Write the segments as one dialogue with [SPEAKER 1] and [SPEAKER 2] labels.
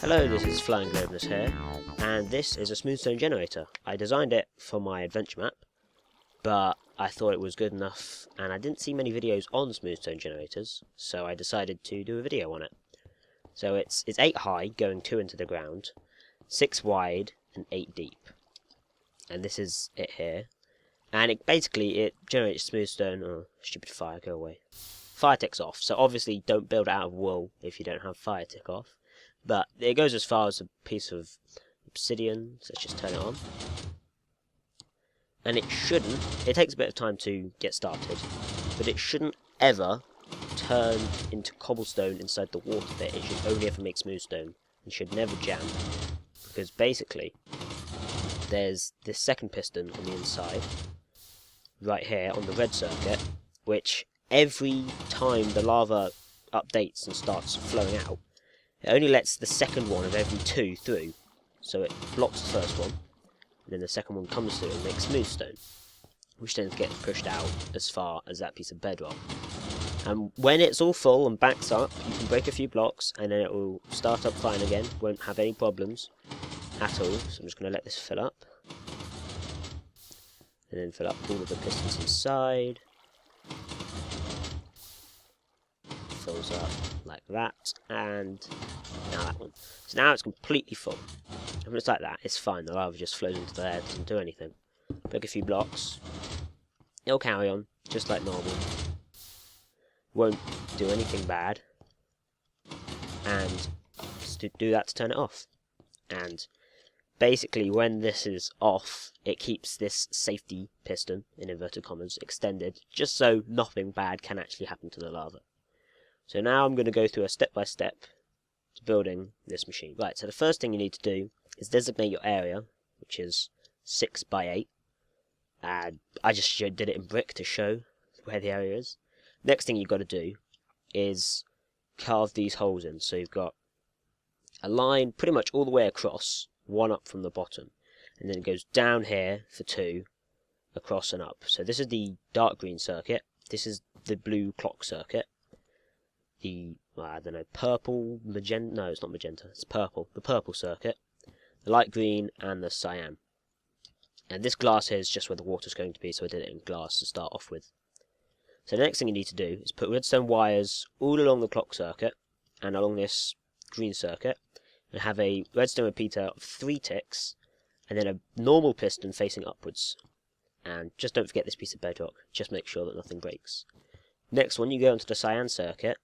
[SPEAKER 1] Hello, this is Flying Gloveness here, and this is a smoothstone generator. I designed it for my adventure map, but I thought it was good enough, and I didn't see many videos on smoothstone generators, so I decided to do a video on it. So it's 8 high, going 2 into the ground, 6 wide, and 8 deep. And this is it here. And it generates smoothstone. Oh, stupid fire, go away. Fire tick's off, so obviously don't build it out of wool if you don't have fire tick off. But it goes as far as a piece of obsidian, so let's just turn it on. And it takes a bit of time to get started, but it shouldn't ever turn into cobblestone inside the water bit. It should only ever make smoothstone, and should never jam. Because basically, there's this second piston on the inside, right here on the red circuit, which every time the lava updates and starts flowing out, it only lets the second one of every 2 through. So it blocks the first one, and then the second one comes through and makes smoothstone, which then gets pushed out as far as that piece of bedrock. And when it's all full and backs up, you can break a few blocks, and then it will start up fine again, won't have any problems at all. So I'm just going to let this fill up, and then fill up all of the pistons inside. Fills up like that, and now that one. So now it's completely full. And when it's like that, it's fine. The lava just flows into the air, doesn't do anything. Break a few blocks, it'll carry on just like normal. Won't do anything bad, and just do that to turn it off. And basically, when this is off, it keeps this safety piston, in inverted commas, extended, just so nothing bad can actually happen to the lava. So now I'm going to go through a step-by-step to building this machine. Right, so the first thing you need to do is designate your area, which is 6 by 8. And I just did it in brick to show where the area is. Next thing you've got to do is carve these holes in. So you've got a line pretty much all the way across, one up from the bottom. And then it goes down here for 2, across and up. So this is the dark green circuit. This is the blue clock circuit. The, I don't know, purple, magenta, no, it's not magenta, it's purple, the purple circuit, the light green, and the cyan. And this glass here is just where the water's going to be, so I did it in glass to start off with. So the next thing you need to do is put redstone wires all along the clock circuit, and along this green circuit, and have a redstone repeater of 3 ticks, and then a normal piston facing upwards. And just don't forget this piece of bedrock, just make sure that nothing breaks. Next one, you go into the cyan circuit.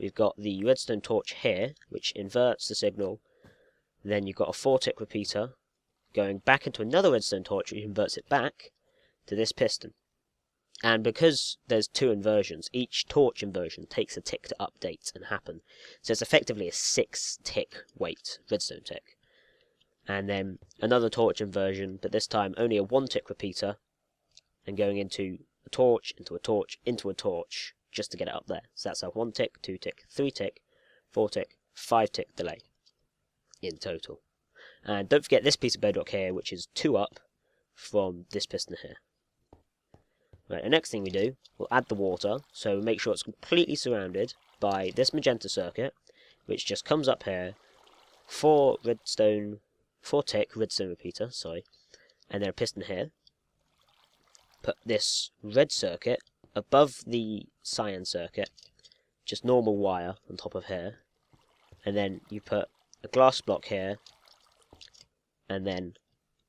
[SPEAKER 1] We've got the redstone torch here, which inverts the signal. Then you've got a 4-tick repeater going back into another redstone torch, which inverts it back to this piston. And because there's 2 inversions, each torch inversion takes a tick to update and happen. So it's effectively a 6-tick wait, redstone tick. And then another torch inversion, but this time only a 1-tick repeater, and going into a torch, into a torch, into a torch, just to get it up there. So that's a 1-tick, 2-tick, 3-tick, 4-tick, 5-tick delay in total. And don't forget this piece of bedrock here, which is 2 up from this piston here. Right, the next thing we do, we'll add the water, so make sure it's completely surrounded by this magenta circuit, which just comes up here, 4-tick redstone repeater, and then a piston here. Put this red circuit above the cyan circuit, just normal wire on top of here, and then you put a glass block here, and then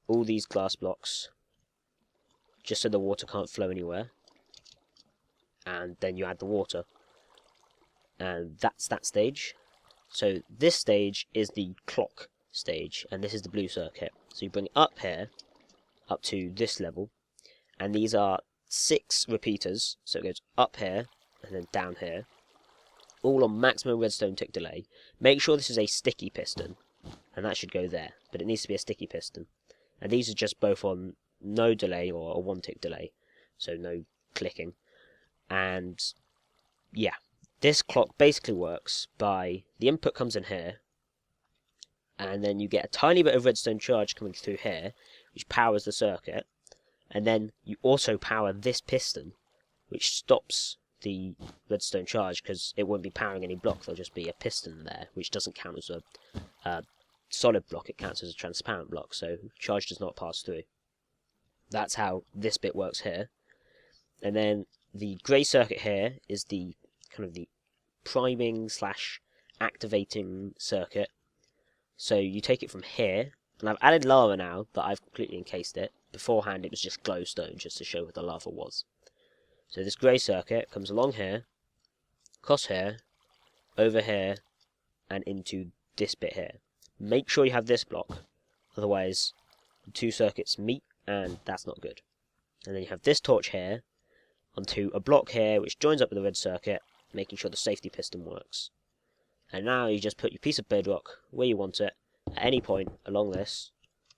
[SPEAKER 1] all these glass blocks, just so the water can't flow anywhere, and then you add the water, and that's that stage. So this stage is the clock stage, and this is the blue circuit. So you bring it up here, up to this level, and these are 6 repeaters, so it goes up here, and then down here, all on maximum redstone tick delay. Make sure this is a sticky piston, and that should go there, but it needs to be a sticky piston. And these are just both on no delay or a 1-tick delay, so no clicking. And yeah, this clock basically works by the input comes in here, and then you get a tiny bit of redstone charge coming through here, which powers the circuit. And then you also power this piston, which stops the redstone charge, because it won't be powering any block. There'll just be a piston there, which doesn't count as a solid block. It counts as a transparent block, so charge does not pass through. That's how this bit works here. And then the grey circuit here is the kind of the priming slash activating circuit. So you take it from here, and I've added lava now, but I've completely encased it. Beforehand it was just glowstone, just to show where the lava was. So this grey circuit comes along here, across here, over here, and into this bit here. Make sure you have this block, otherwise the two circuits meet, and that's not good. And then you have this torch here, onto a block here, which joins up with the red circuit, making sure the safety piston works. And now you just put your piece of bedrock where you want it, at any point along this,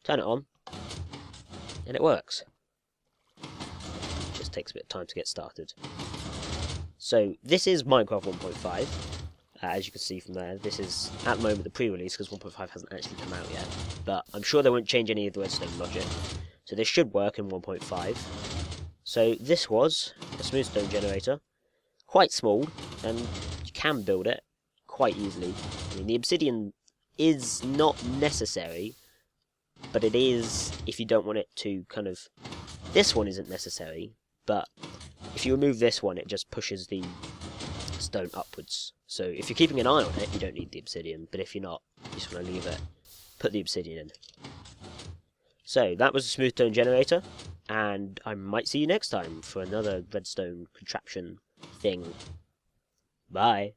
[SPEAKER 1] turn it on, and it works. Just takes a bit of time to get started. So this is Minecraft 1.5, as you can see from there. This is, at the moment, the pre-release, because 1.5 hasn't actually come out yet. But I'm sure they won't change any of the redstone logic. So this should work in 1.5. So this was a smooth stone generator. Quite small, and you can build it quite easily. I mean, the obsidian is not necessary, but it is if you don't want it to kind of... This one isn't necessary, but if you remove this one, it just pushes the stone upwards. So if you're keeping an eye on it, you don't need the obsidian, but if you're not, you just want to leave it, put the obsidian in. So that was a smooth stone generator, and I might see you next time for another redstone contraption thing. Bye.